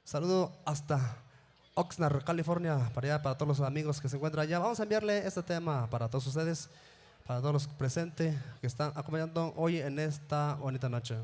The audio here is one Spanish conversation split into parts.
Saludo hasta Oxnard, California, para allá, para todos los amigos que se encuentran allá. Vamos a enviarle este tema para todos ustedes, para todos los presentes que están acompañando hoy en esta bonita noche.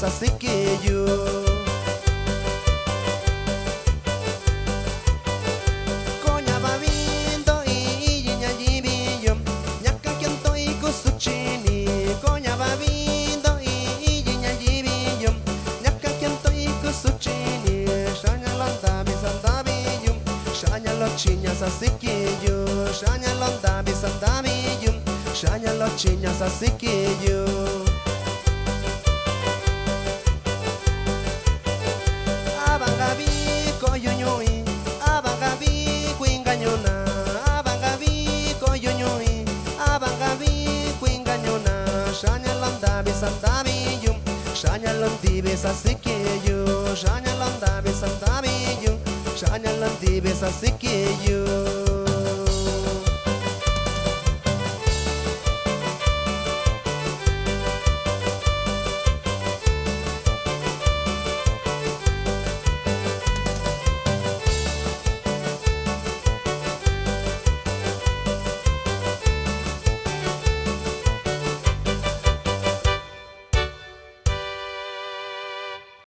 Así que yo Coña va viendo y ña yibillo Ñaca quien y kusuchini Coña va viendo y ña yibillo Ñaca quien y kusuchini Shaña londa bisandabillo Shaña los chiñas así que yo Shaña londa bisandabillo Shaña los chiñas así que yo Así que yo, Shanya Landa Besandabillo, Shanya Landa Así que yo.